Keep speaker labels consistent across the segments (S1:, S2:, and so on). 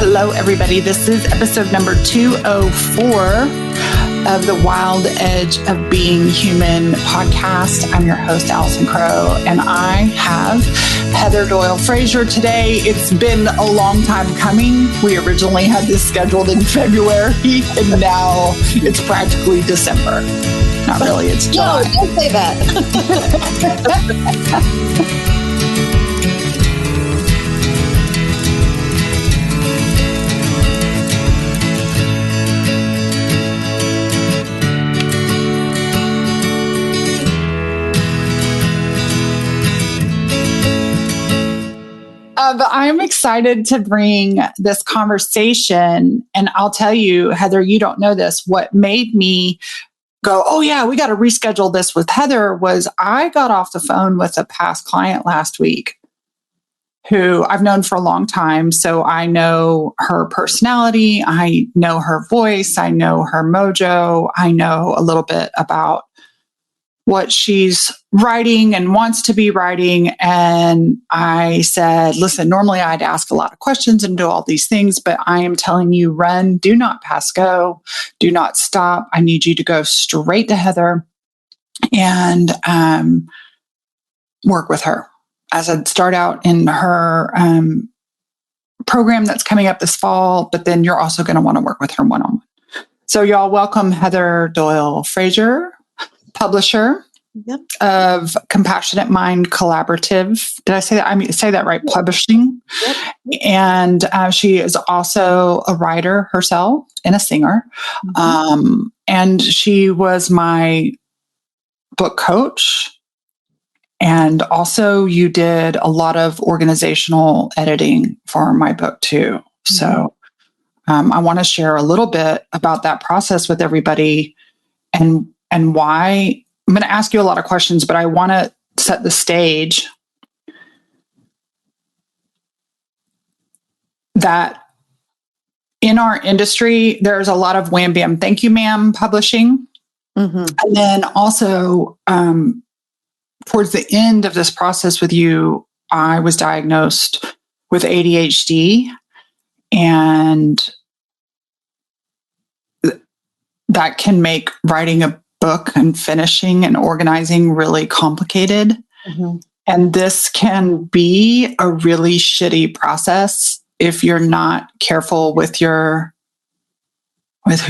S1: Hello, everybody. This is episode number 204 of the Wild Edge of Being Human podcast. I'm your host, Allison Crow, and I have Heather Doyle Frasier today. It's been a long time coming. We originally had this scheduled in February, and now it's practically December. Not really, it's July.
S2: No, don't say that.
S1: But I'm excited to bring this conversation. And I'll tell you, Heather, you don't know this. What made me go, oh, yeah, we got to reschedule this with Heather was I got off the phone with a past client last week who I've known for a long time. So I know her personality. I know her voice. I know her mojo. I know a little bit about what she's writing and wants to be writing. And I said, listen, normally I'd ask a lot of questions and do all these things, but I am telling you, run, do not pass go, do not stop. I need you to go straight to Heather and work with her. As I'd start out in her program that's coming up this fall, but then you're also going to want to work with her one-on-one. So y'all welcome Heather Doyle Frasier, publisher of Compassionate Mind Collaborative. Did I say that? I mean, say that right? Publishing.
S2: Yep.
S1: And she is also a writer herself and a singer. And she was my book coach. And also you did a lot of organizational editing for my book too. So I want to share a little bit about that process with everybody and why. I'm going to ask you a lot of questions, but I want to set the stage that in our industry, there's a lot of wham, bam, thank you, ma'am publishing. And then also towards the end of this process with you, I was diagnosed with ADHD, and that can make writing a book and finishing and organizing really complicated. And this can be a really shitty process if you're not careful with who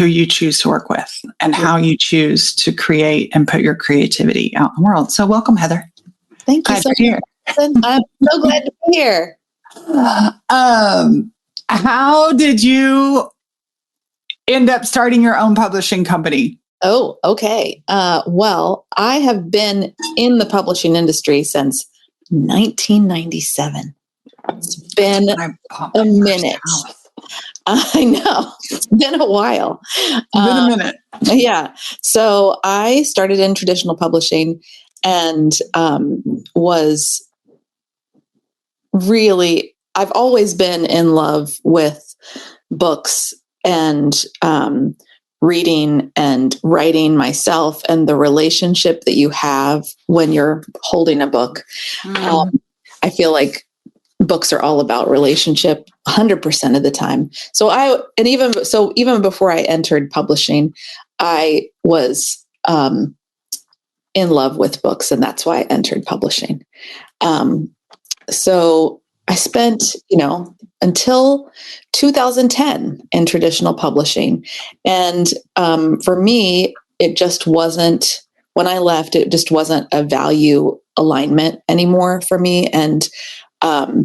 S1: you choose to work with and how you choose to create and put your creativity out in the world. So welcome, Heather.
S2: Thank you so much. I'm so glad to be here.
S1: How did you end up starting your own publishing company?
S2: Oh, okay. Well, I have been in the publishing industry since 1997. It's been a minute. I know. It's been a while.
S1: It's been a minute.
S2: Yeah. So I started in traditional publishing and was really, I've always been in love with books and reading and writing myself and the relationship that you have when you're holding a book. I feel like books are all about relationship 100% of the time. Even before I entered publishing, I was in love with books, and that's why I entered publishing. So I spent, until 2010 in traditional publishing. And for me, it just wasn't, when I left, it just wasn't a value alignment anymore for me. And I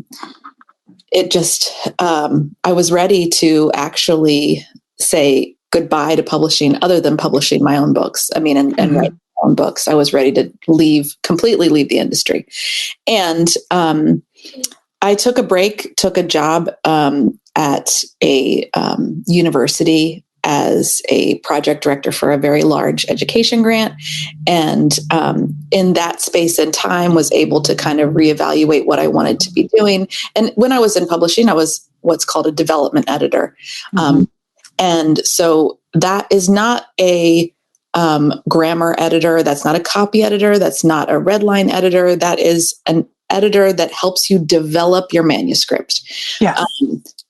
S2: was ready to actually say goodbye to publishing other than publishing my own books. And write my own books. I was ready to completely leave the industry. And I took a break, took a job at a university as a project director for a very large education grant. And in that space and time was able to kind of reevaluate what I wanted to be doing. And when I was in publishing, I was what's called a development editor. And so that is not a grammar editor. That's not a copy editor. That's not a red line editor. That is an editor that helps you develop your manuscript.
S1: Yeah.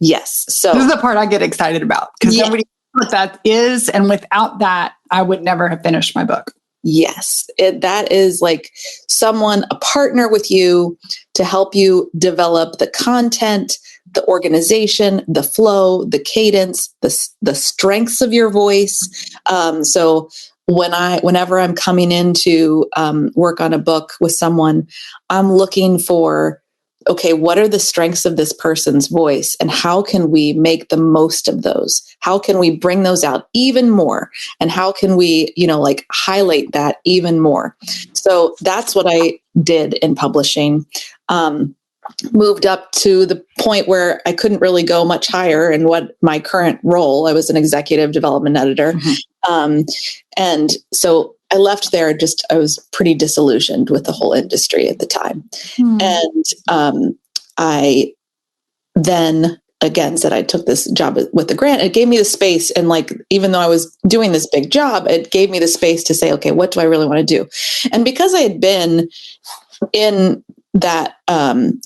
S2: Yes. So
S1: this is the part I get excited about, because nobody knows what that is. And without that, I would never have finished my book.
S2: yes, that is like someone, a partner with you to help you develop the content, the organization, the flow, the cadence, the strengths of your voice. So whenever I'm coming in to work on a book with someone, I'm looking for, okay, what are the strengths of this person's voice, and how can we make the most of those? How can we bring those out even more? And how can we, like highlight that even more? So that's what I did in publishing. Moved up to the point where I couldn't really go much higher in what my current role. I was an executive development editor. And so I left there, I was pretty disillusioned with the whole industry at the time. And I then again said I took this job with the grant. It gave me the space. And like, even though I was doing this big job, it gave me the space to say, okay, what do I really want to do? And because I had been in that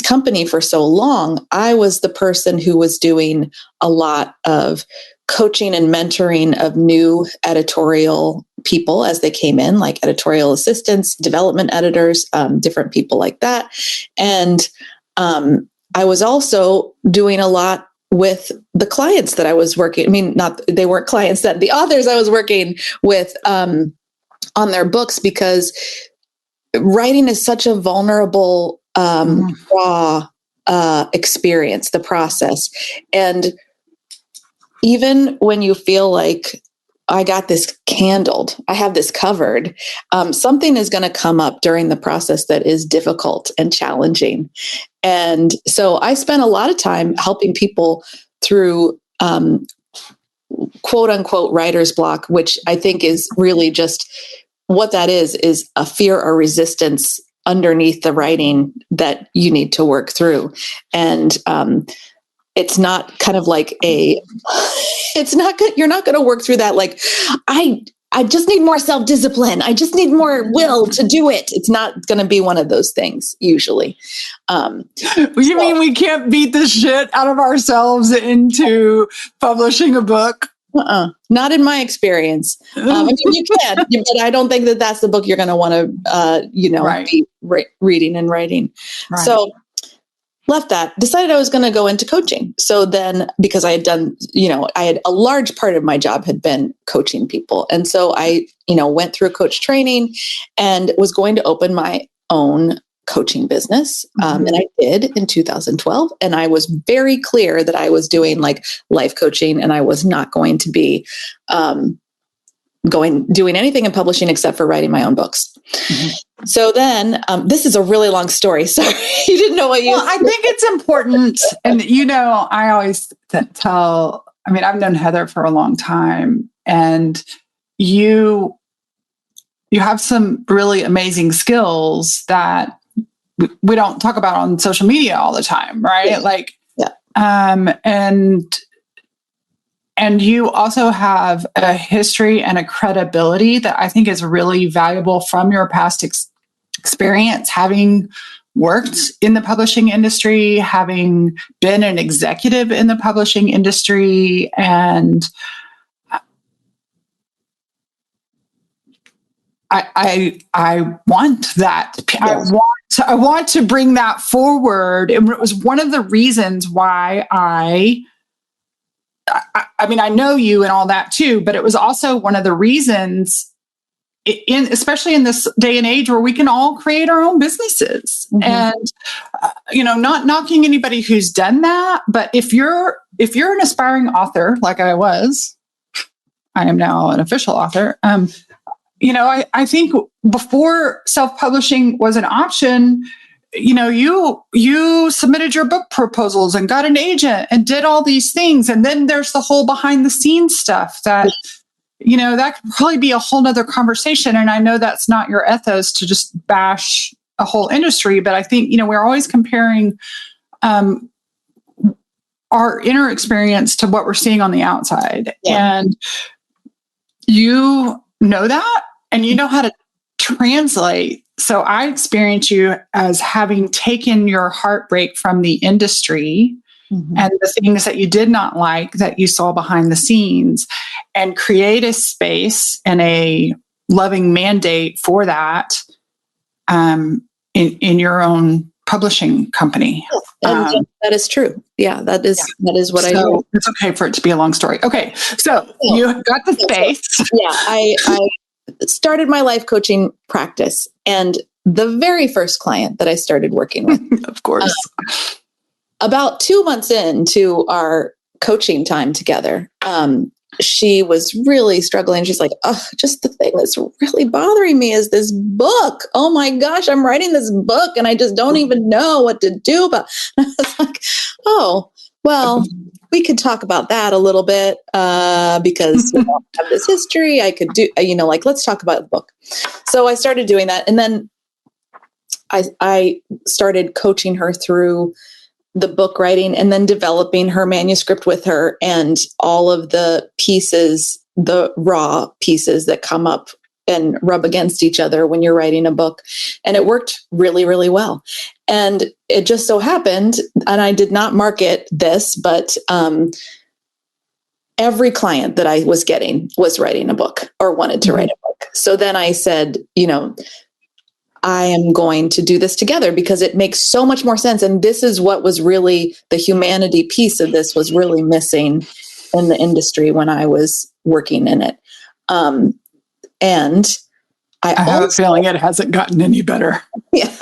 S2: company for so long, I was the person who was doing a lot of coaching and mentoring of new editorial people as they came in, like editorial assistants, development editors, different people like that. And I was also doing a lot with the clients that I was working. I mean, they weren't clients, that the authors I was working with on their books, because writing is such a vulnerable, raw experience, the process. And even when you feel like I got this handled, I have this covered, something is going to come up during the process that is difficult and challenging. And so I spent a lot of time helping people through quote unquote writer's block, which I think is really just what that is a fear or resistance underneath the writing that you need to work through. And it's not kind of like it's not good. You're not going to work through that. Like, I just need more self-discipline. I just need more will to do it. It's not going to be one of those things usually.
S1: You mean we can't beat the shit out of ourselves into publishing a book?
S2: Not in my experience. I mean, you can, but I don't think that that's the book you're going to want to,
S1: Right.
S2: be reading and writing.
S1: Right.
S2: So left that, decided I was going to go into coaching. So then, because I had done, I had a large part of my job had been coaching people. And so I, went through coach training and was going to open my own coaching business. And I did in 2012. And I was very clear that I was doing like life coaching, and I was not going to be doing anything in publishing except for writing my own books. So then this is a really long story. Sorry, you didn't know what you...
S1: Well, I think it's important. And, I always tell, I've known Heather for a long time, and you have some really amazing skills that we don't talk about on social media all the time, right?
S2: Yeah.
S1: Like,
S2: yeah.
S1: And you also have a history and a credibility that I think is really valuable from your past experience, having worked in the publishing industry, having been an executive in the publishing industry. And I want that. Yes. I want to bring that forward. And it was one of the reasons why I know you and all that too, but it was also one of the reasons, especially in this day and age where we can all create our own businesses. And, not knocking anybody who's done that, but if you're an aspiring author, like I was, I am now an official author. I think before self-publishing was an option, you submitted your book proposals and got an agent and did all these things. And then there's the whole behind the scenes stuff that, that could probably be a whole nother conversation. And I know that's not your ethos to just bash a whole industry, but I think, we're always comparing our inner experience to what we're seeing on the outside. Yeah. And you know that, and you know how to translate. So I experience you as having taken your heartbreak from the industry and the things that you did not like that you saw behind the scenes, and create a space and a loving mandate for that in your own publishing company.
S2: And that is true. Yeah, that is what I do.
S1: It's okay for it to be a long story. Okay, so you got the space.
S2: Yeah, I started my life coaching practice, and the very first client that I started working with,
S1: of course,
S2: about 2 months into our coaching time together, she was really struggling. She's like, oh, just the thing that's really bothering me is this book. Oh my gosh, I'm writing this book and I just don't even know what to do about. And I was like, oh, well, we could talk about that a little bit because I have this history. I could do, let's talk about the book. So I started doing that. And then I started coaching her through the book writing and then developing her manuscript with her and all of the pieces, the raw pieces that come up and rub against each other when you're writing a book. And it worked really, really well. And it just so happened, and I did not market this, but every client that I was getting was writing a book or wanted to write a book. So then I said, I am going to do this together because it makes so much more sense. And this is what was really the humanity piece of this was really missing in the industry when I was working in it. And I
S1: have a feeling it hasn't gotten any better.
S2: Yeah.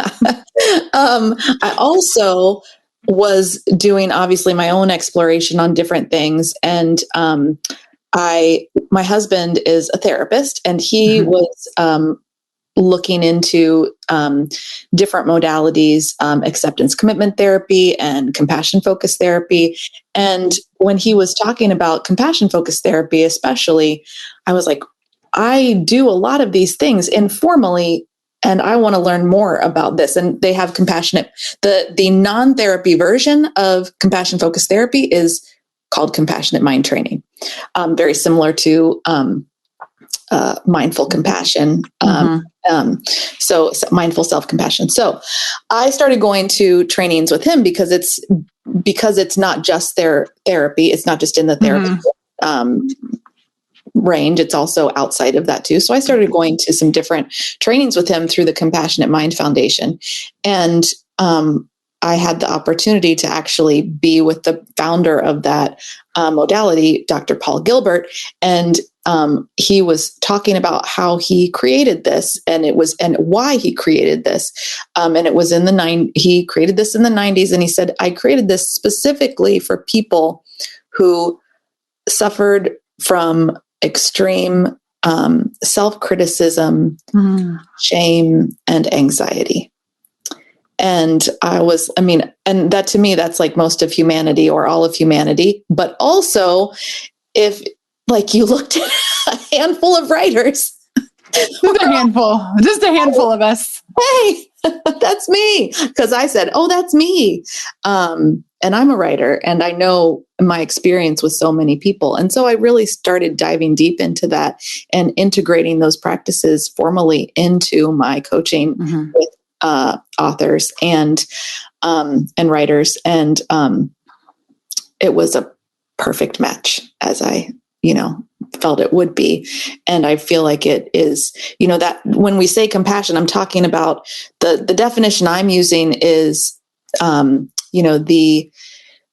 S2: I also was doing obviously my own exploration on different things. And my husband is a therapist, and he was looking into different modalities, acceptance commitment therapy and compassion focused therapy. And when he was talking about compassion focused therapy, especially, I was like, I do a lot of these things informally, and I want to learn more about this. And they have the non-therapy version of compassion focused therapy is called compassionate mind training. Very similar to mindful compassion. So mindful self-compassion. So I started going to trainings with him because it's not just their therapy. It's not just in the therapy range. It's also outside of that too. So I started going to some different trainings with him through the Compassionate Mind Foundation. And I had the opportunity to actually be with the founder of that modality, Dr. Paul Gilbert. And he was talking about how he created this and why he created this. And it was he created this in the 90s. And he said, I created this specifically for people who suffered from extreme self-criticism, shame, and anxiety. And and that to me, that's like most of humanity or all of humanity. But also, if like you looked at a handful of writers,
S1: just a handful of us.
S2: Hey, that's me. Because I said, oh, that's me. And I'm a writer, and I know my experience with so many people. And so I really started diving deep into that and integrating those practices formally into my coaching with authors and writers. And it was a perfect match, as I felt it would be. And I feel like it is, that when we say compassion, I'm talking about the definition I'm using is, the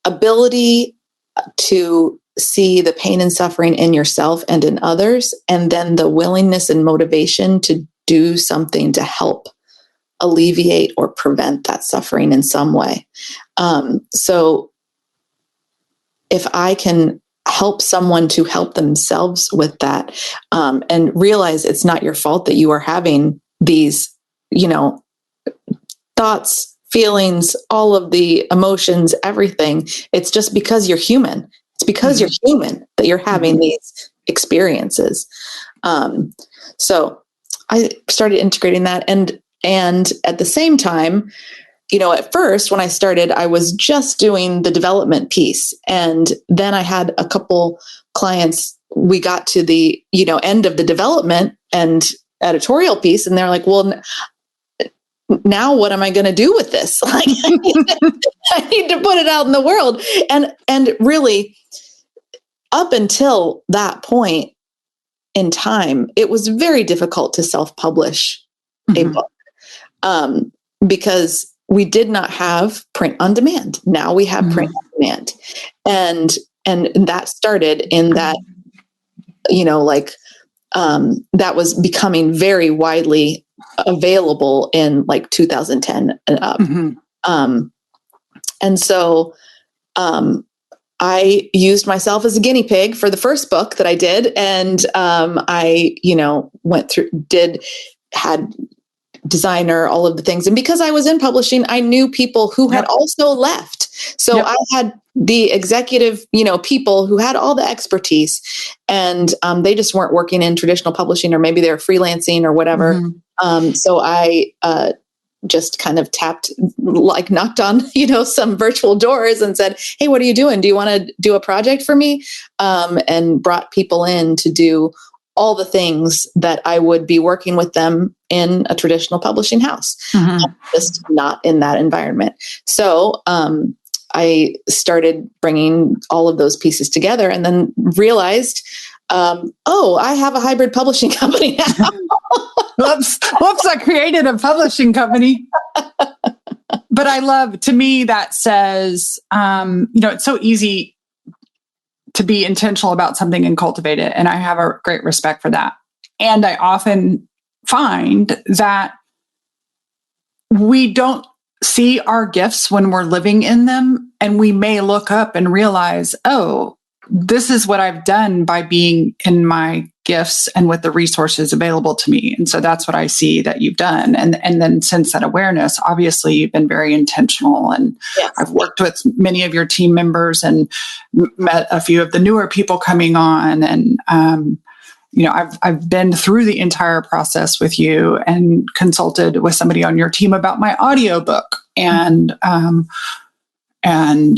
S2: ability to see the pain and suffering in yourself and in others, and then the willingness and motivation to do something to help alleviate or prevent that suffering in some way. So if I can help someone to help themselves with that, and realize it's not your fault that you are having these, thoughts, feelings, all of the emotions, everything. It's just because you're human. It's because you're human that you're having these experiences. So I started integrating that. And at the same time, at first when I started, I was just doing the development piece. And then I had a couple clients, we got to the, end of the development and editorial piece. And they're like, well, now what am I going to do with this? Like, I need to put it out in the world. And really, up until that point in time, it was very difficult to self-publish a book, because we did not have print on demand. Now we have print on demand. And that started in that, that was becoming very widely available in like 2010 and up. And so I used myself as a guinea pig for the first book that I did. And I, went through, had designer, all of the things. And because I was in publishing, I knew people who had also left. So I had the executive, people who had all the expertise, and they just weren't working in traditional publishing, or maybe they're freelancing or whatever. So I just kind of knocked on, some virtual doors and said, hey, what are you doing? Do you want to do a project for me? And brought people in to do all the things that I would be working with them in a traditional publishing house, just not in that environment. So I started bringing all of those pieces together, and then realized, I have a hybrid publishing company now.
S1: Whoops, I created a publishing company. But I love, to me, that says, it's so easy to be intentional about something and cultivate it. And I have a great respect for that. And I often find that we don't see our gifts when we're living in them. And we may look up and realize, oh, this is what I've done by being in my gifts and with the resources available to me. And so that's what I see that you've done. And then since that awareness, obviously you've been very intentional. And I've worked with many of your team members and met a few of the newer people coming on. And, I've been through the entire process with you and consulted with somebody on your team about my audiobook. And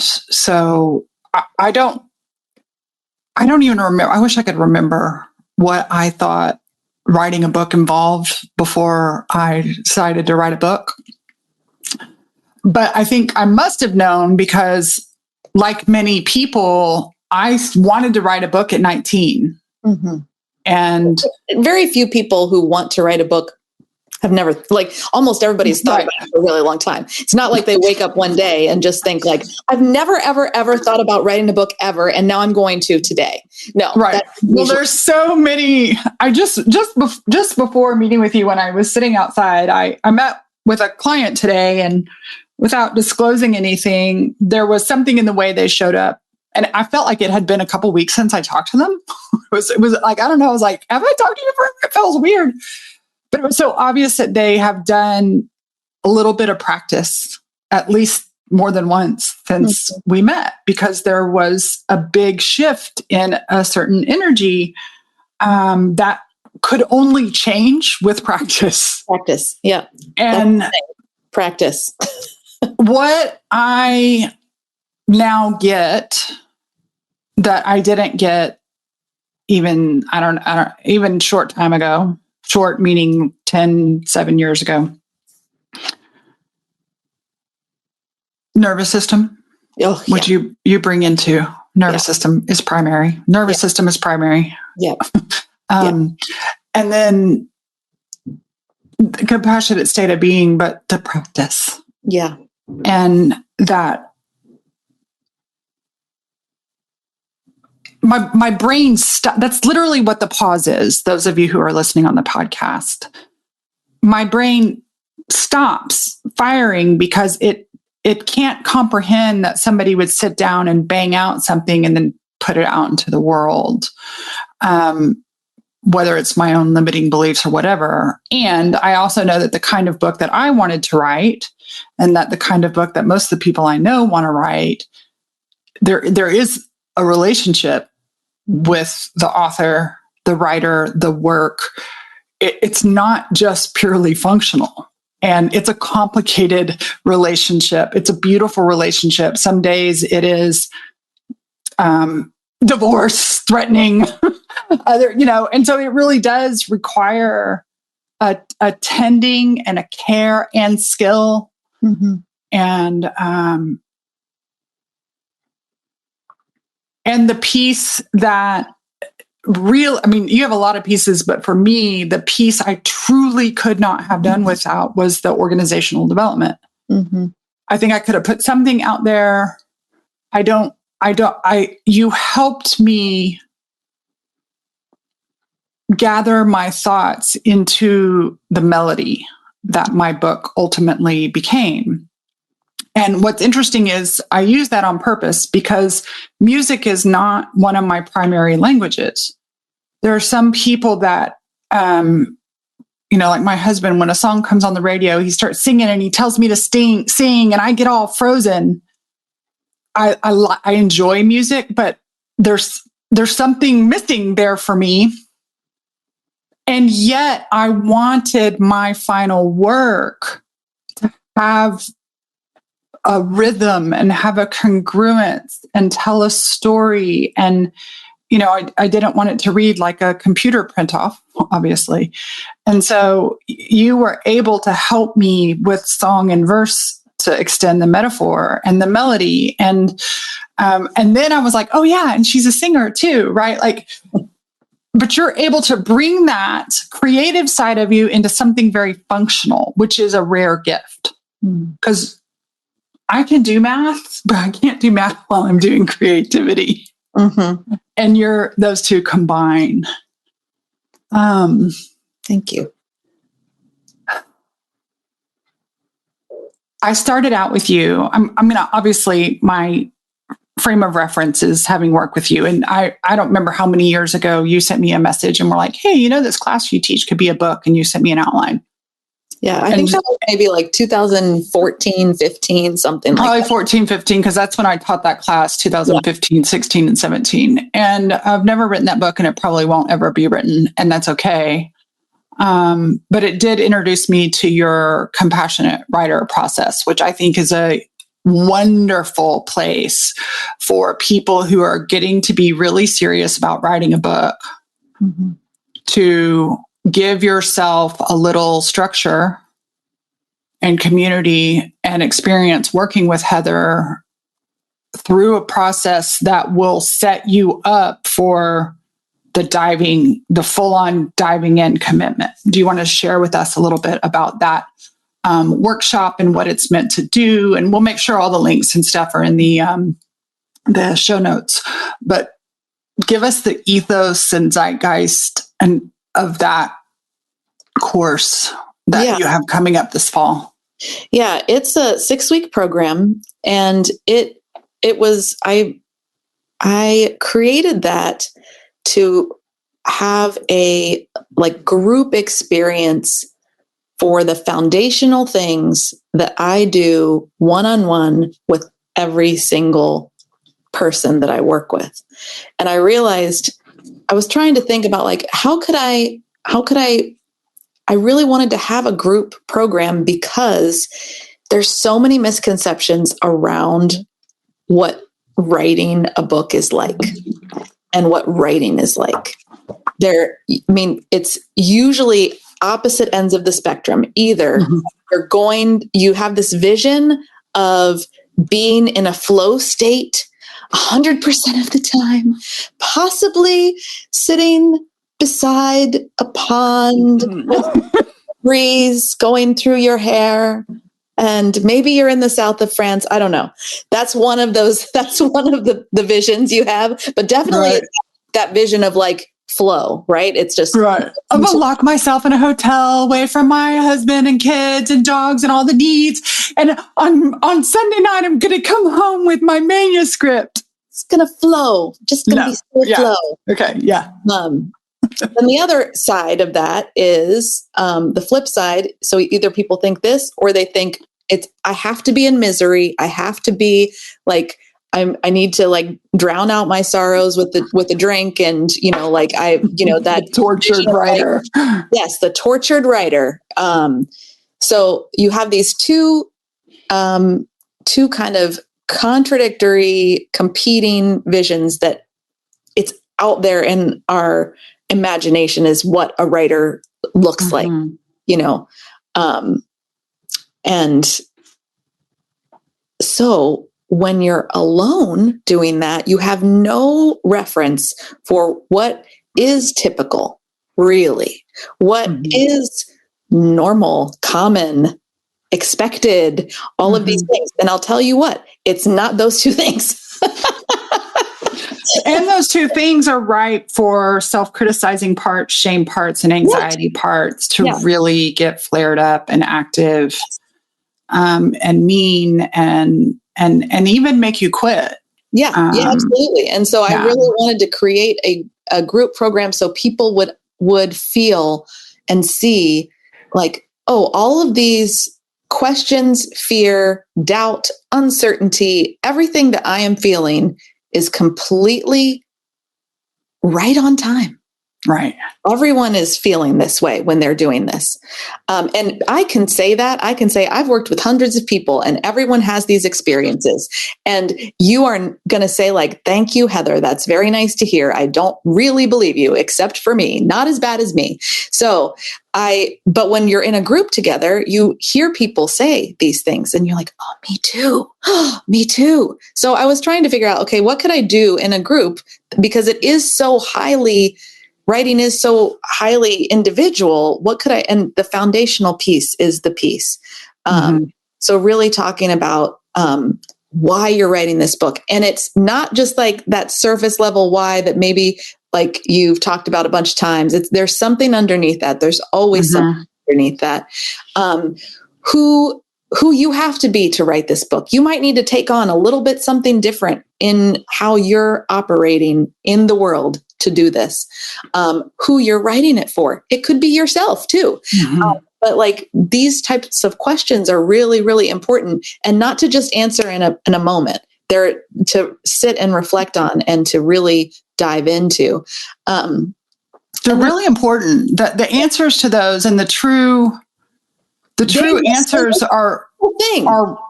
S1: so I don't even remember. I wish I could remember what I thought writing a book involved before I decided to write a book. But I think I must have known, because like many people, I wanted to write a book at 19. And
S2: very few people who want to write a book have never, almost everybody's thought about it for a really long time. It's not like they wake up one day and just think I've never, ever, ever thought about writing a book ever. And now I'm going to today. No.
S1: Right. Well, there's so many. I just before meeting with you, when I was sitting outside, I met with a client today, and without disclosing anything, there was something in the way they showed up. And I felt like it had been a couple of weeks since I talked to them. It was like, I don't know. I was like, have I talked to you before? It felt weird. But it was so obvious that they have done a little bit of practice, at least more than once since we met, because there was a big shift in a certain energy that could only change with practice.
S2: Practice. Yeah.
S1: And
S2: practice.
S1: What I now get that I didn't get even, I don't even short time ago, short meaning 7 years ago. Nervous system, which you bring into nervous system is primary. Nervous system is primary.
S2: Yeah.
S1: And then the compassionate state of being, but the practice.
S2: Yeah.
S1: And that my brain that's literally what the pause is. Those of you who are listening on the podcast, my brain stops firing because it can't comprehend that somebody would sit down and bang out something and then put it out into the world, whether it's my own limiting beliefs or whatever. And I also know that the kind of book that I wanted to write, and that the kind of book that most of the people I know want to write, there is a relationship with the author, the writer, the work. It's not just purely functional. And it's a complicated relationship. It's a beautiful relationship. Some days it is divorce, threatening, and so it really does require a tending and a care and skill.
S2: Mm-hmm.
S1: And the piece that you have a lot of pieces, but for me, the piece I truly could not have done without was the organizational development.
S2: Mm-hmm.
S1: I think I could have put something out there. You helped me gather my thoughts into the melody that my book ultimately became. And what's interesting is I use that on purpose because music is not one of my primary languages. There are some people that, like my husband, when a song comes on the radio, he starts singing and he tells me to sing, and I get all frozen. I enjoy music, but there's something missing there for me. And yet I wanted my final work to have a rhythm and have a congruence and tell a story. And, I didn't want it to read like a computer print off, obviously. And so you were able to help me with song and verse to extend the metaphor and the melody. And then I was like, oh yeah, and she's a singer too, right? Like, but you're able to bring that creative side of you into something very functional, which is a rare gift. Because I can do math, but I can't do math while I'm doing creativity.
S2: Mm-hmm.
S1: And those two combine.
S2: Thank you.
S1: I started out with you. I'm going to, obviously, my frame of reference is having worked with you. And I don't remember how many years ago you sent me a message and were like, hey, this class you teach could be a book. And you sent me an outline.
S2: Yeah, I think that was maybe like 2014, 15, something like that.
S1: Probably 14, 15, because that's when I taught that class, 2015, 16, and 17. And I've never written that book, and it probably won't ever be written, and that's okay. But it did introduce me to your compassionate writer process, which I think is a wonderful place for people who are getting to be really serious about writing a book, to give yourself a little structure and community and experience working with Heather through a process that will set you up for the full-on diving in commitment. Do you want to share with us a little bit about that workshop and what it's meant to do? And we'll make sure all the links and stuff are in the show notes. But give us the ethos and zeitgeist and of that course that you have coming up this fall.
S2: Yeah, it's a 6-week program, and it was I created that to have a group experience for the foundational things that I do one-on-one with every single person that I work with. And I realized I was trying to think about how could I really wanted to have a group program because there's so many misconceptions around what writing a book is like and what writing is like. It's usually opposite ends of the spectrum. Either you have this vision of being in a flow state 100% of the time, possibly sitting beside a pond with breeze going through your hair, and maybe you're in the south of France. I don't know. That's one of the visions you have, but definitely it's that vision of flow, right? It's just
S1: right. I'm gonna lock myself in a hotel away from my husband and kids and dogs and all the needs. And on Sunday night, I'm gonna come home with my manuscript.
S2: It's gonna flow. Just gonna be so flow.
S1: Okay. Yeah.
S2: And the other side of that is the flip side. So either people think this, or they think I have to be in misery. I have to be I need to drown out my sorrows with a drink, and that
S1: tortured writer.
S2: Yes, the tortured writer. So you have these two kind of contradictory, competing visions that it's out there in our imagination is what a writer looks like. you know, and so when you're alone doing that, you have no reference for what is typical, really, what is normal, common, expected, all of these things. And I'll tell you what, it's not those two things.
S1: And those two things are ripe for self-criticizing parts, shame parts, and anxiety parts to really get flared up and active, and mean and even make you quit.
S2: Yeah, absolutely. And so I really wanted to create a group program so people would feel and see like, oh, all of these questions, fear, doubt, uncertainty, everything that I am feeling is completely right on time.
S1: Right.
S2: Everyone is feeling this way when they're doing this. And I can say that. I can say I've worked with hundreds of people and everyone has these experiences. And you are going to say like, thank you, Heather. That's very nice to hear. I don't really believe you, except for me. Not as bad as me. But when you're in a group together, you hear people say these things and you're like, oh, me too. Me too. So I was trying to figure out, okay, what could I do in a group? Because writing is so highly individual. What could I, and the foundational piece is the piece. So really talking about why you're writing this book. And it's not just like that surface level why that maybe like you've talked about a bunch of times. There's something underneath that. There's always something underneath that. Who you have to be to write this book. You might need to take on a little bit something different in how you're operating in the world to do this. Who you're writing it for. It could be yourself too. But like these types of questions are really, really important, and not to just answer in a moment. They're to sit and reflect on and to really dive into.
S1: They're really important. The answers to those and the true answers are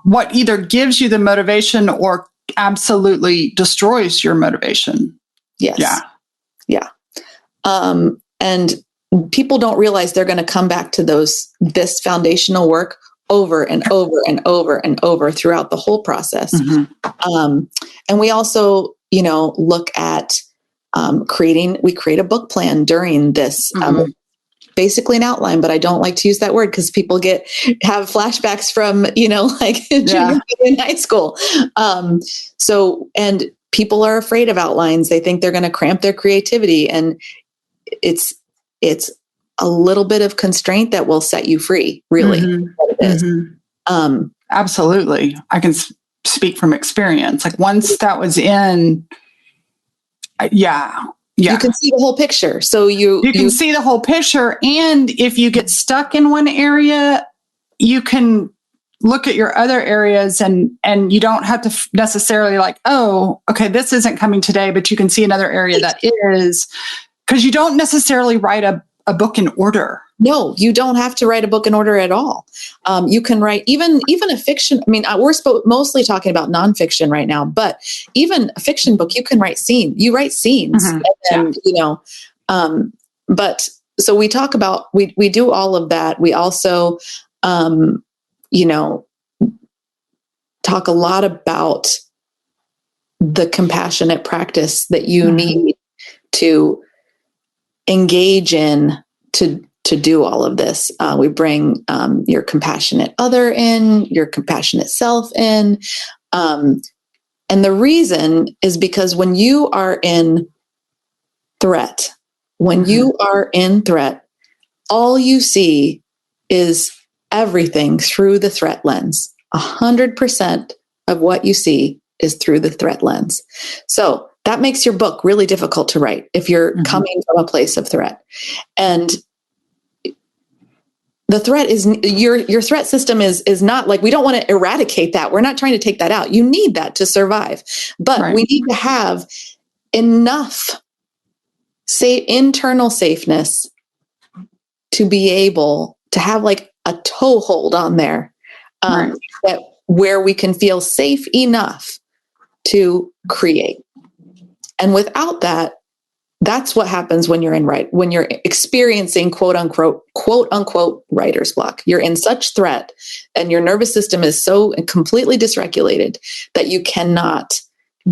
S1: what either gives you the motivation or absolutely destroys your motivation.
S2: Yes. Yeah. And people don't realize they're going to come back to this foundational work over and over and over and over throughout the whole process. And we also, look at we create a book plan during this, basically an outline, but I don't like to use that word because people have flashbacks from, junior in high school. And people are afraid of outlines. They think they're going to cramp their creativity, and it's a little bit of constraint that will set you free, really. What it is.
S1: Absolutely. I can speak from experience. Like once that was in, you
S2: can see the whole picture. So you
S1: can see the whole picture. And if you get stuck in one area, you can look at your other areas and you don't have to necessarily like, oh, okay, this isn't coming today, but you can see another area that is, because you don't necessarily write a book in order.
S2: No, you don't have to write a book in order at all. You can write even a fiction. I mean, we're mostly talking about nonfiction right now, but even a fiction book, you can write scenes. You write scenes, and but so we talk about we do all of that. We also, talk a lot about the compassionate practice that you need to engage in to do all of this. We bring your compassionate other in, your compassionate self in. And the reason is because when you are in threat, all you see is everything through the threat lens. 100% of what you see is through the threat lens. So that makes your book really difficult to write if you're coming from a place of threat. And the threat is your threat system is not like, we don't want to eradicate that. We're not trying to take that out. You need that to survive, but we need to have enough internal safeness to be able to have like a toehold on there, that where we can feel safe enough to create. And without that, that's what happens when you're when you're experiencing quote unquote writer's block. You're in such threat and your nervous system is so completely dysregulated that you cannot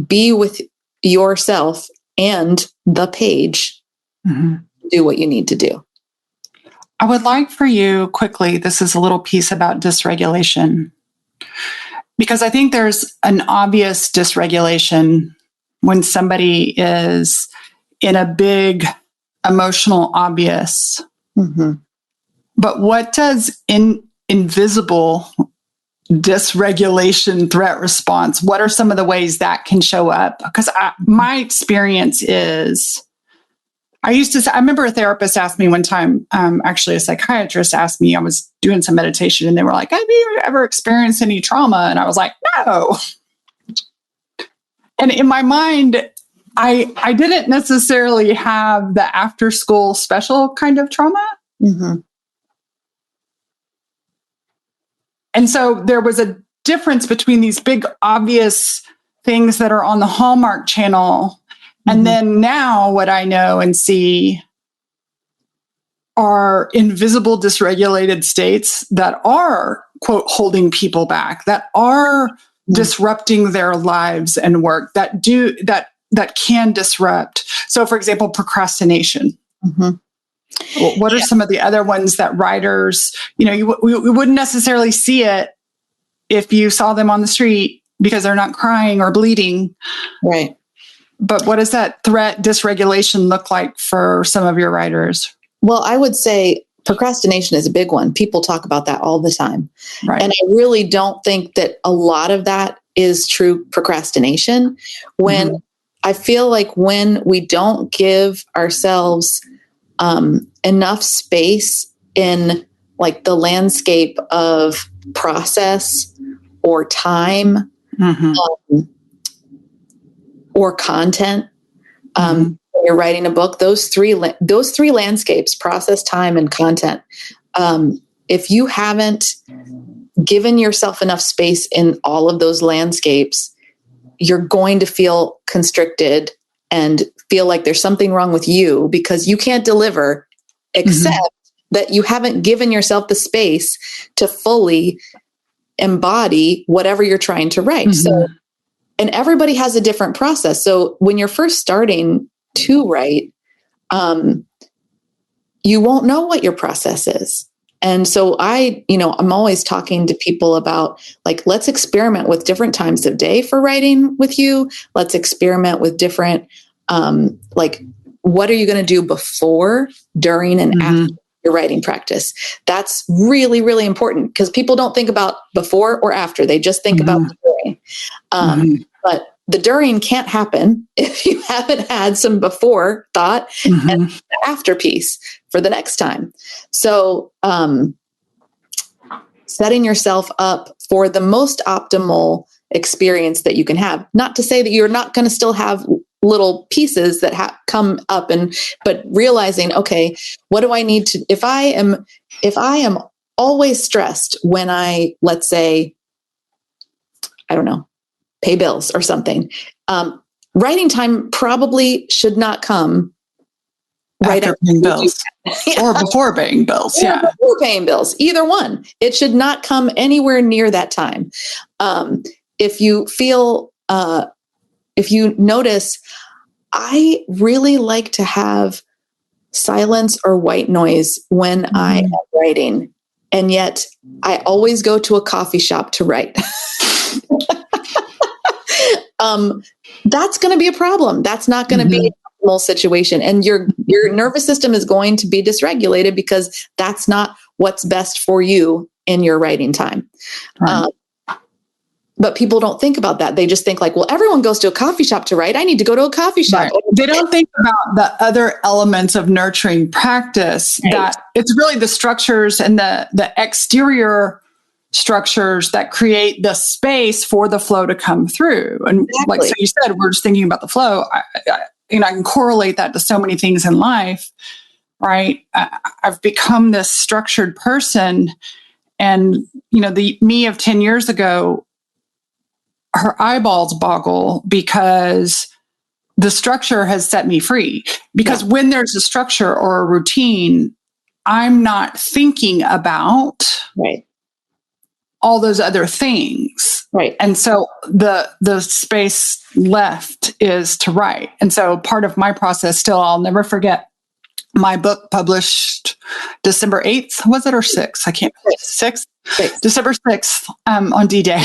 S2: be with yourself and the page, do what you need to do.
S1: I would like for you quickly, this is a little piece about dysregulation, because I think there's an obvious dysregulation when somebody is in a big emotional obvious. But what does invisible dysregulation threat response, what are some of the ways that can show up? Because my experience is, I remember a therapist asked me one time, actually a psychiatrist asked me, I was doing some meditation and they were like, have you ever experienced any trauma? And I was like, no. And in my mind, I didn't necessarily have the after school special kind of trauma. And so there was a difference between these big, obvious things that are on the Hallmark Channel. And then now what I know and see are invisible, dysregulated states that are, quote, holding people back, that are disrupting their lives and work, that can disrupt. So, for example, procrastination. What are some of the other ones that writers, we wouldn't necessarily see it if you saw them on the street because they're not crying or bleeding.
S2: Right.
S1: But what does that threat dysregulation look like for some of your writers?
S2: Well, I would say procrastination is a big one. People talk about that all the time.
S1: Right.
S2: And I really don't think that a lot of that is true procrastination. When I feel like when we don't give ourselves enough space in like the landscape of process or time or content, when you're writing a book, those three landscapes, process, time, and content. If you haven't given yourself enough space in all of those landscapes, you're going to feel constricted and feel like there's something wrong with you because you can't deliver, except that you haven't given yourself the space to fully embody whatever you're trying to write. So, and everybody has a different process. So when you're first starting to write, you won't know what your process is. And so I'm always talking to people about like, let's experiment with different times of day for writing with you. Let's experiment with different, like, what are you going to do before, during, and after your writing practice? That's really, really important because people don't think about before or after. They just think about the during. But the during can't happen if you haven't had some before thought and the after piece for the next time. So setting yourself up for the most optimal experience that you can have. Not to say that you're not going to still have little pieces that come up, but realizing, okay, what do I need to? If I am always stressed when I, let's say, I don't know, pay bills or something, writing time probably should not come right
S1: after paying bills or before paying bills.
S2: Before paying bills, either one. It should not come anywhere near that time. If you feel, if you notice, I really like to have silence or white noise when I am writing. And yet I always go to a coffee shop to write. That's going to be a problem. That's not going to be an optimal situation. And your nervous system is going to be dysregulated because that's not what's best for you in your writing time. Right. But people don't think about that. They just think like, well, everyone goes to a coffee shop to write. I need to go to a coffee shop.
S1: Right. They don't think about the other elements of nurturing practice, that it's really the structures and the exterior structures that create the space for the flow to come through. And like so you said, we're just thinking about the flow. I can correlate that to so many things in life, right? I've become this structured person, and the me of 10 years ago, her eyeballs boggle because the structure has set me free, because when there's a structure or a routine, I'm not thinking about all those other things.
S2: Right.
S1: And so the space left is to write. And so part of my process still, I'll never forget my book published December 8th, was it, or 6th? I can't, 6th? December 6th, on D-Day.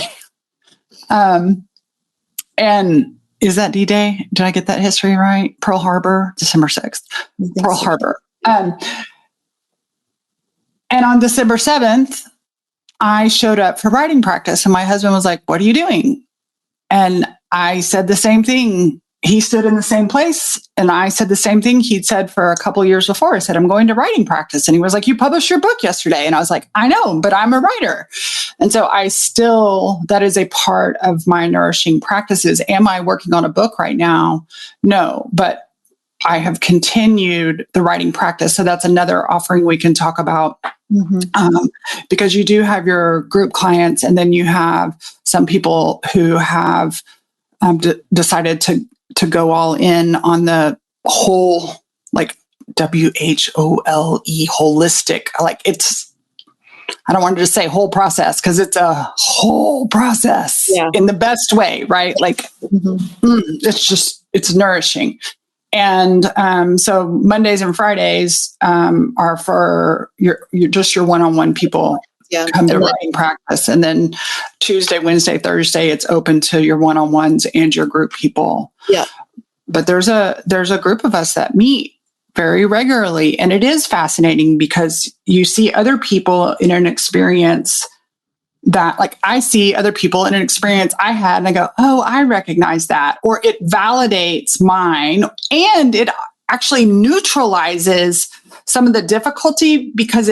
S1: And is that D-Day? Did I get that history right? Pearl Harbor, December 6th, Pearl Harbor. And on December 7th, I showed up for writing practice, and my husband was like, "What are you doing?" And I said the same thing. He stood in the same place, and I said the same thing he'd said for a couple of years before. I said, "I'm going to writing practice." And he was like, "You published your book yesterday." And I was like, "I know, but I'm a writer." And so that is a part of my nourishing practices. Am I working on a book right now? No, but I have continued the writing practice. So that's another offering we can talk about, because you do have your group clients, and then you have some people who have decided to go all in on the whole, like WHOLE, holistic. Like, I don't want to just say whole process, because it's a whole process in the best way, right? Like, it's nourishing. And so Mondays and Fridays are for your one-on-one people come to writing practice. And then Tuesday, Wednesday, Thursday, it's open to your one-on-ones and your group people. Yeah. But there's a group of us that meet very regularly. And it is fascinating, because you see other people in an experience that, like, I see other people in an experience I had, and I go, "Oh, I recognize that." Or it validates mine, and it actually neutralizes some of the difficulty, because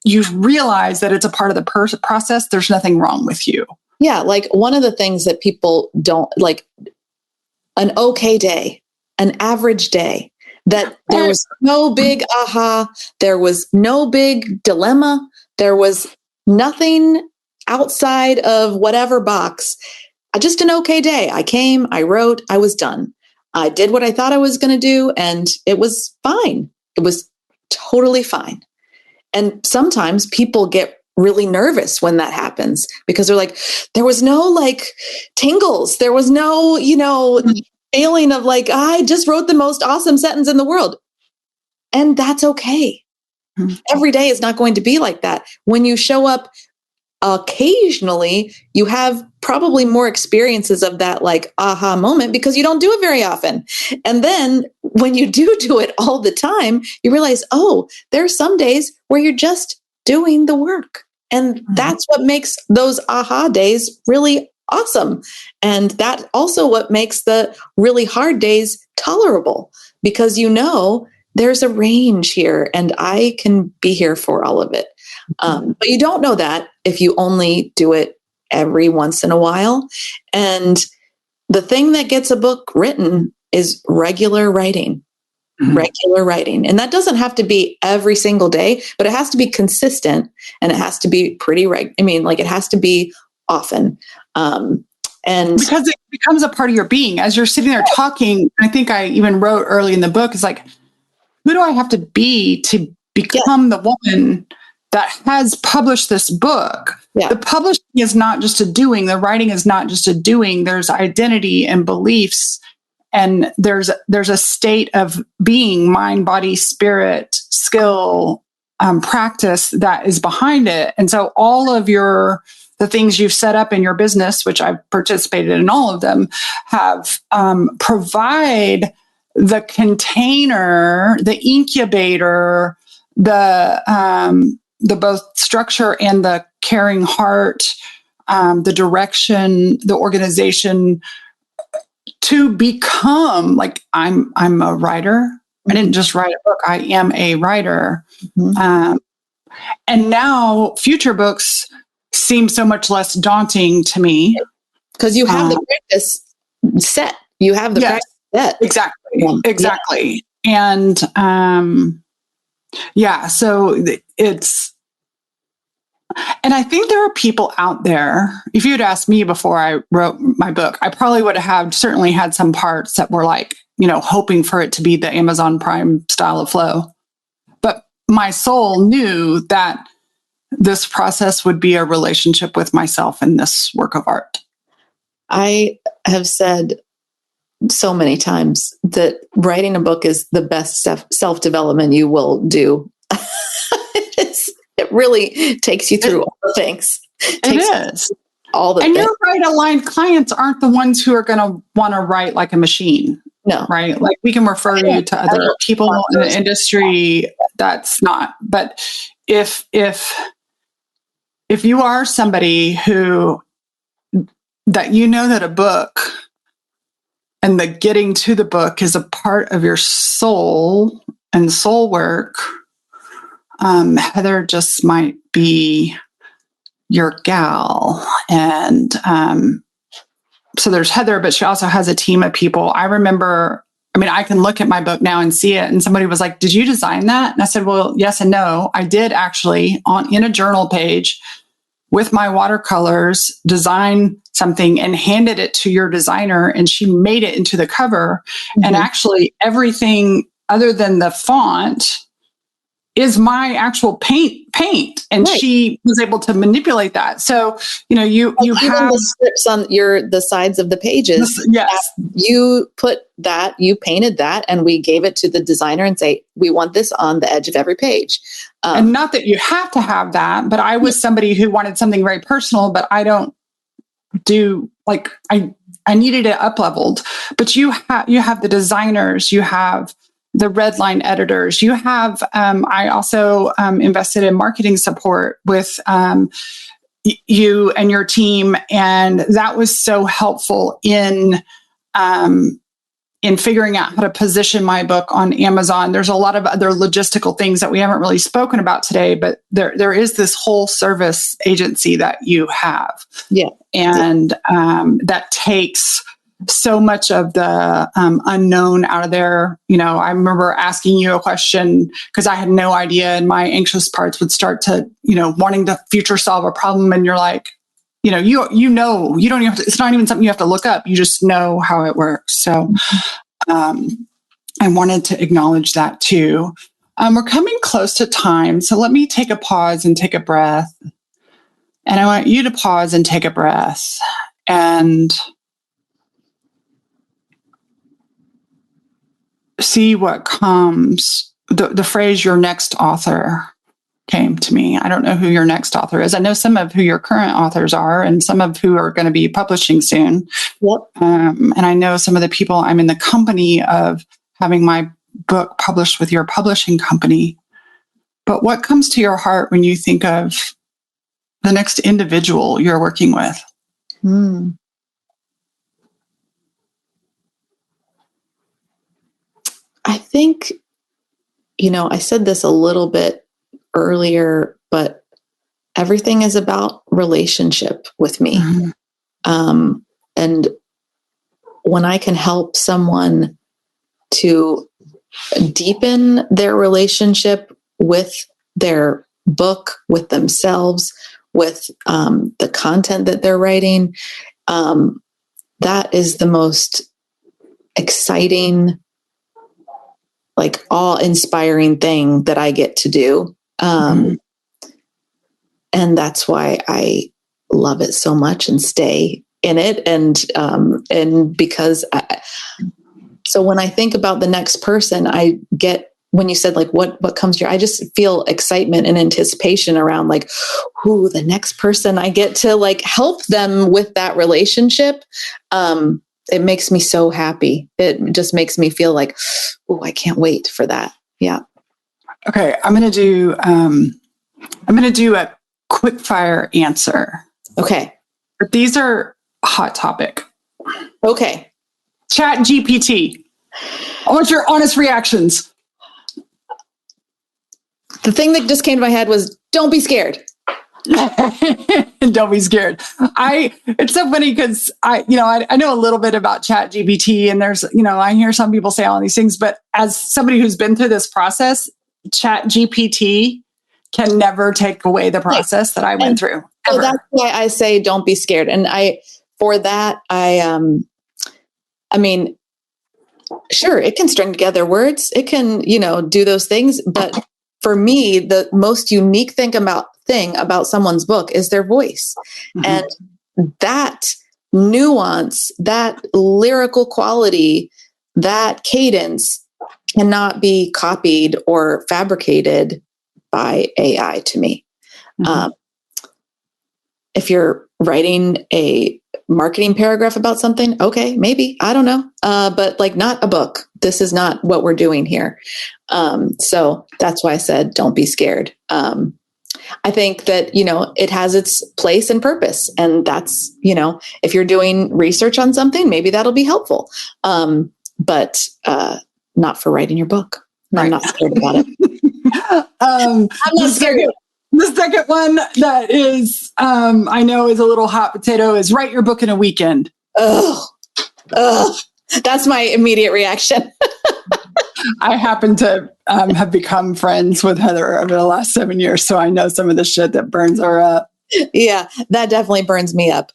S1: you realize that it's a part of the process. There's nothing wrong with you.
S2: Yeah. Like, one of the things that people don't like, an okay day, an average day, that there was no big aha, there was no big dilemma, there was nothing outside of whatever box. Just an okay day. I came, I wrote, I was done. I did what I thought I was going to do, and it was fine. It was totally fine. And sometimes people get really nervous when that happens, because they're like, there was no like tingles. There was no, feeling of like, I just wrote the most awesome sentence in the world. And that's okay. Every day is not going to be like that. When you show up occasionally, you have probably more experiences of that like aha moment, because you don't do it very often. And then when you do it all the time, you realize, oh, there are some days where you're just doing the work. And that's what makes those aha days really awesome. And that also what makes the really hard days tolerable, because there's a range here, and I can be here for all of it. But you don't know that if you only do it every once in a while. And the thing that gets a book written is regular writing. Regular writing. And that doesn't have to be every single day, but it has to be consistent, and it has to be it has to be often. And
S1: because it becomes a part of your being as you're sitting there talking. I think I even wrote early in the book, it's like, who do I have to be to become the woman that has published this book? The publishing is not just a doing. The writing is not just a doing. There's identity and beliefs, and there's a state of being, mind, body, spirit, skill, practice that is behind it. And so all of the things you've set up in your business, which I've participated in all of them, have provide the container, the incubator, the both structure and the caring heart, the direction, the organization, to become like, I'm a writer. I didn't just write a book. I am a writer. And now future books seem so much less daunting to me.
S2: Because you have the practice set. You have the practice set.
S1: Exactly. And so And I think there are people out there, if you had asked me before I wrote my book, I probably would have certainly had some parts that were like, hoping for it to be the Amazon Prime style of flow. But my soul knew that this process would be a relationship with myself in this work of art. I
S2: have said so many times that writing a book is the best self-development you will do. It really takes you through all the things.
S1: It is.
S2: All the
S1: and
S2: things.
S1: Your right-aligned clients aren't the ones who are going to want to write like a machine.
S2: No.
S1: Right? Like we can refer you to other people in the industry. That's not. But if you are somebody who that that a book and the getting to the book is a part of your soul and soul work, Heather just might be your gal. And so there's Heather, but she also has a team of people. I remember, I can look at my book now and see it. And somebody was like, did you design that? And I said, well, yes and no. I did actually in a journal page with my watercolors design something and handed it to your designer. And she made it into the cover. Mm-hmm. And actually everything other than the font is my actual paint. And right. She was able to manipulate that. So, you have
S2: the scripts on the sides of the pages.
S1: Yes.
S2: You painted that and we gave it to the designer and say, we want this on the edge of every page.
S1: And not that you have to have that, but I was somebody who wanted something very personal, but I don't do I needed it up leveled, but you have the designers, you have the red line editors. You have, I also invested in marketing support with you and your team. And that was so helpful in figuring out how to position my book on Amazon. There's a lot of other logistical things that we haven't really spoken about today, but there is this whole service agency that you have.
S2: Yeah.
S1: And that takes so much of the unknown out of there. I remember asking you a question because I had no idea, and my anxious parts would start to, wanting to future solve a problem. And you're like, you don't even have to, it's not even something you have to look up. You just know how it works. So I wanted to acknowledge that too. We're coming close to time. So let me take a pause and take a breath. And I want you to pause and take a breath and see what comes. The phrase, your next author, came to me. I don't know who your next author is. I know some of who your current authors are and some of who are going to be publishing soon.
S2: Yep.
S1: And I know some of the people I'm in the company of having my book published with your publishing company. But what comes to your heart when you think of the next individual you're working with?
S2: I think, I said this a little bit earlier, but everything is about relationship with me. Mm-hmm. And when I can help someone to deepen their relationship with their book, with themselves, with the content that they're writing, that is the most exciting, awe-inspiring thing that I get to do. And that's why I love it so much and stay in it. And because so when I think about the next person, I get, when you said what comes to your, I just feel excitement and anticipation around who the next person I get to help them with that relationship. It makes me so happy. It just makes me feel I can't wait for that. Yeah.
S1: Okay. I'm going to do a quick fire answer.
S2: Okay.
S1: But these are hot topic.
S2: Okay.
S1: Chat GPT. I want your honest reactions.
S2: The thing that just came to my head was, don't be scared.
S1: Don't be scared. It's so funny because I know a little bit about Chat GPT, and there's, I hear some people say all these things, but as somebody who's been through this process, Chat GPT can never take away the process that I went through.
S2: So that's why I say don't be scared. And I mean, sure, it can string together words. It can, do those things. But for me, the most unique thing about someone's book is their voice. Mm-hmm. And that nuance, that lyrical quality, that cadence cannot be copied or fabricated by AI to me. Mm-hmm. If you're writing a marketing paragraph about something, okay, maybe, I don't know. But like not a book. This is not what we're doing here. So that's why I said, don't be scared. I think that, it has its place and purpose. And that's, if you're doing research on something, maybe that'll be helpful. But not for writing your book. Right. I'm not scared about it.
S1: I'm not scared. The second one that is, I know is a little hot potato is write your book in a weekend.
S2: Ugh. That's my immediate reaction.
S1: I happen to have become friends with Heather over the last 7 years, so I know some of the shit that burns her up.
S2: Yeah, that definitely burns me up.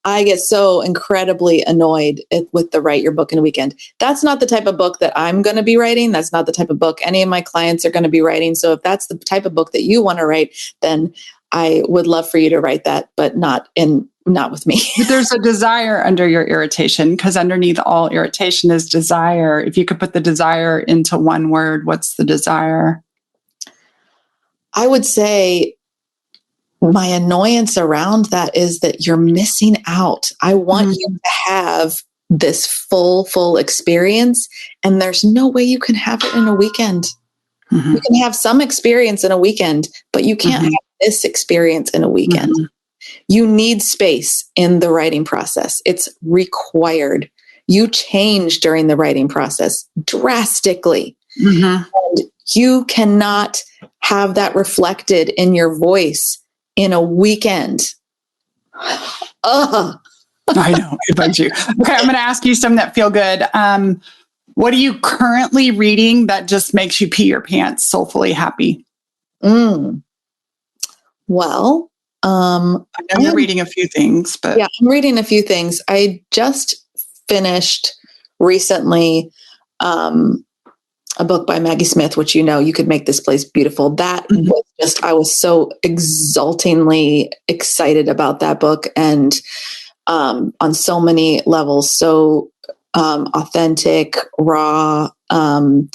S2: I get so incredibly annoyed with the write your book in a weekend. That's not the type of book that I'm going to be writing. That's not the type of book any of my clients are going to be writing. So if that's the type of book that you want to write, then I would love for you to write that, but not with me.
S1: But there's a desire under your irritation, because underneath all irritation is desire. If you could put the desire into one word, what's the desire?
S2: I would say my annoyance around that is that you're missing out. I want you to have this full experience, and there's no way you can have it in a weekend. Mm-hmm. You can have some experience in a weekend, but you can't have this experience in a weekend. Mm-hmm. You need space in the writing process. It's required. You change during the writing process drastically. Mm-hmm. And you cannot have that reflected in your voice in a weekend.
S1: I know, it bugs you. Okay, I'm going to ask you some that feel good. What are you currently reading that just makes you pee your pants, soulfully happy?
S2: Well,
S1: I know you're reading a few things, but
S2: yeah, I'm reading a few things. I just finished recently a book by Maggie Smith, which You Could Make This Place Beautiful. That was just, I was so exultingly excited about that book, and on so many levels, so authentic, raw, but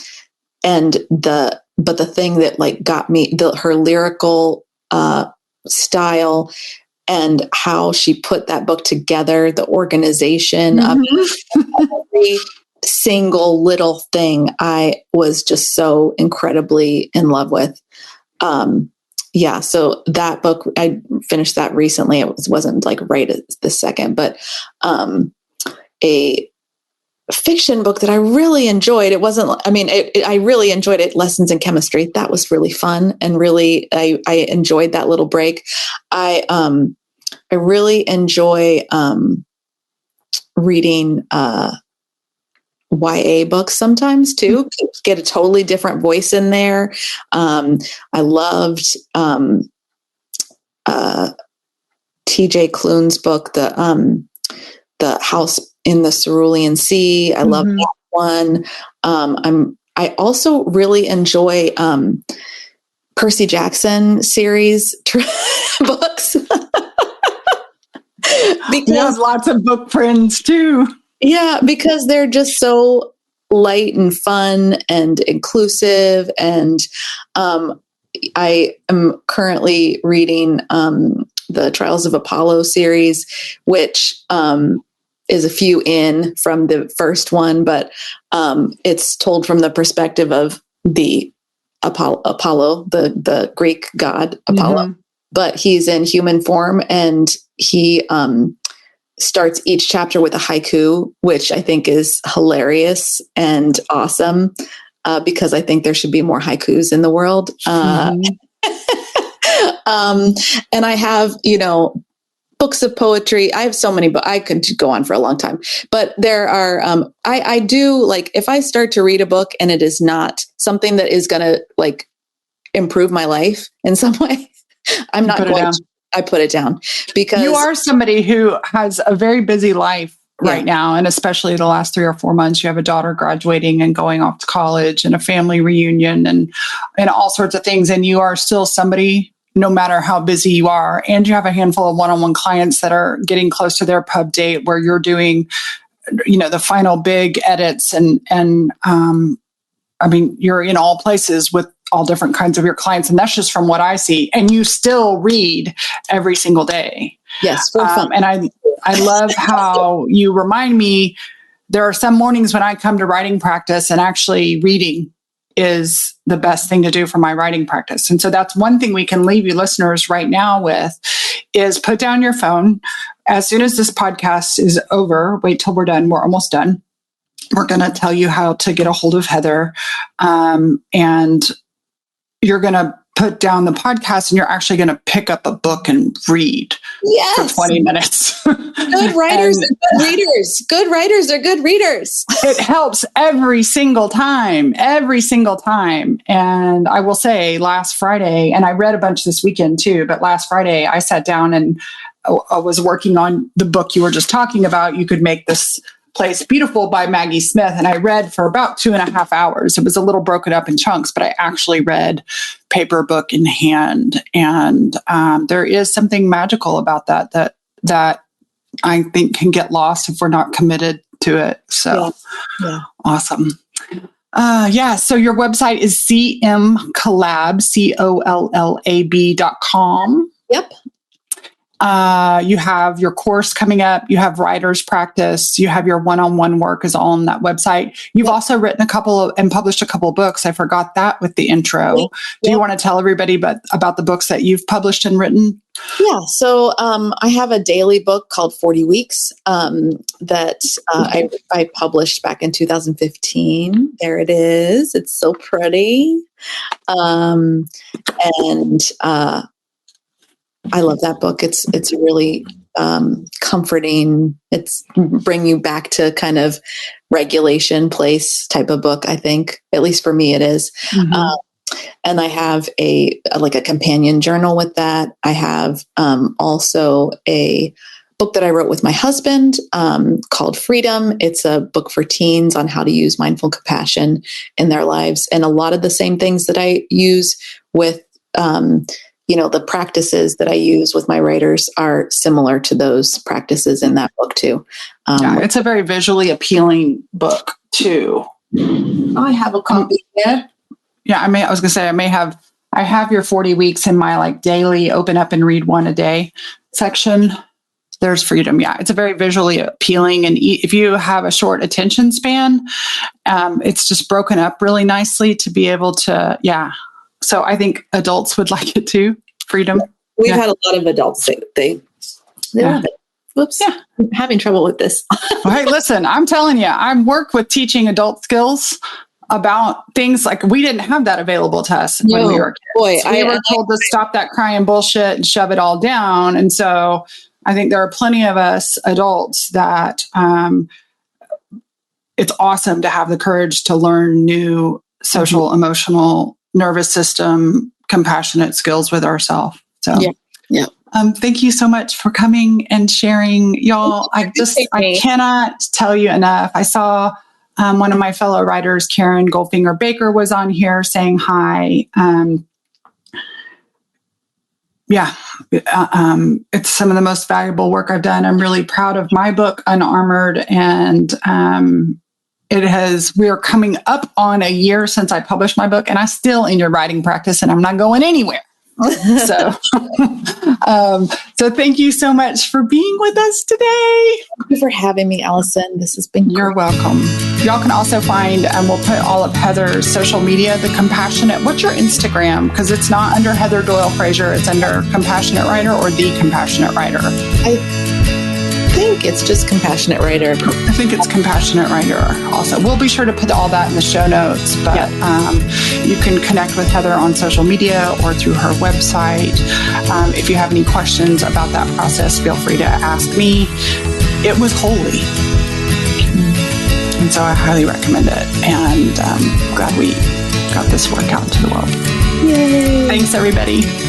S2: the thing that got me, her lyrical style and how she put that book together, the organization of every single little thing, I was just so incredibly in love with. So that book, I finished that recently. It wasn't right at the second, but a fiction book that I really enjoyed. It wasn't, I really enjoyed it. Lessons in Chemistry. That was really fun. And really, I enjoyed that little break. I really enjoy reading YA books sometimes too. Get a totally different voice in there. I loved TJ Klune's book, the House in the Cerulean Sea. I love that one. I also really enjoy Percy Jackson series books.
S1: Because he has lots of book friends too.
S2: Yeah, because they're just so light and fun and inclusive. And I am currently reading the Trials of Apollo series, which is a few in from the first one, but it's told from the perspective of the Apollo, the Greek god Apollo, but he's in human form, and he starts each chapter with a haiku, which I think is hilarious and awesome, because I think there should be more haikus in the world. And I have, books of poetry. I have so many, but I could go on for a long time. But there are, I do, if I start to read a book and it is not something that is going to improve my life in some way, I'm not going to. I put it down because
S1: you are somebody who has a very busy life right now. And especially the last 3 or 4 months, you have a daughter graduating and going off to college and a family reunion and all sorts of things. And you are still somebody, no matter how busy you are, and you have a handful of one-on-one clients that are getting close to their pub date where you're doing, the final big edits and I mean, you're in all places with all different kinds of your clients. And that's just from what I see. And you still read every single day.
S2: Yes. For fun.
S1: And I love how you remind me there are some mornings when I come to writing practice and actually reading is the best thing to do for my writing practice. And so that's one thing we can leave you listeners right now with is put down your phone. As soon as this podcast is over, wait till we're done. We're almost done. We're going to tell you how to get a hold of Heather. And you're going to put down the podcast and you're actually going to pick up a book and read for 20 minutes.
S2: Good writers are good readers. Good writers are good readers.
S1: It helps every single time. And I will say last Friday, and I read a bunch this weekend too, but last Friday I sat down and I was working on the book you were just talking about. You Could Make This Place Beautiful by Maggie Smith. And I read for about 2.5 hours. It was a little broken up in chunks, but I actually read paper book in hand. And there is something magical about that I think can get lost if we're not committed to it. So awesome. So your website is cmcollab, COLLAB.com.
S2: Yep.
S1: You have your course coming up. You have writer's practice. You have your one-on-one work is all on that website. You've also written and published a couple of books. I forgot that with the intro. Do you want to tell everybody about the books that you've published and written?
S2: Yeah. So I have a daily book called 40 Weeks that I published back in 2015. There it is. It's so pretty. I love that book. It's a really comforting. It's bring you back to kind of regulation place type of book. I think, at least for me, it is. Mm-hmm. And I have a companion journal with that. I have also a book that I wrote with my husband called Freedom. It's a book for teens on how to use mindful compassion in their lives, and a lot of the same things that I use with. The practices that I use with my writers are similar to those practices in that book too.
S1: It's a very visually appealing book too.
S2: I have a copy there.
S1: Yeah, I was going to say I have your 40 weeks in my daily open up and read one a day section. There's Freedom. Yeah, it's a very visually appealing, and if you have a short attention span, it's just broken up really nicely to be able to. Yeah. So I think adults would like it too. Freedom.
S2: We've had a lot of adults they love it. Whoops. Yeah. I'm having trouble with this.
S1: Well, hey, listen, I'm telling you, I work with teaching adult skills about things like we didn't have that available to us when we were kids. We were told to stop that crying bullshit and shove it all down. And so I think there are plenty of us adults that it's awesome to have the courage to learn new social, emotional, nervous system, compassionate skills with ourselves. So, thank you so much for coming and sharing, y'all. I cannot tell you enough. I saw one of my fellow writers, Karen Goldfinger Baker, was on here saying hi. It's some of the most valuable work I've done. I'm really proud of my book, Unarmored, and we are coming up on a year since I published my book, and I'm still in your writing practice, and I'm not going anywhere. So thank you so much for being with us today.
S2: Thank you for having me, Allison. This has been
S1: You're welcome. Y'all can also find, and we'll put all of Heather's social media, The Compassionate. What's your Instagram? Because it's not under Heather Doyle Frasier. It's under Compassionate Writer or The Compassionate Writer.
S2: I think it's just Compassionate Writer.
S1: I think it's Compassionate Writer also. We'll be sure to put all that in the show notes, but you can connect with Heather on social media or through her website. If you have any questions about that process, feel free to ask me. It was holy. And so I highly recommend it. And glad we got this work out into the world.
S2: Yay.
S1: Thanks, everybody.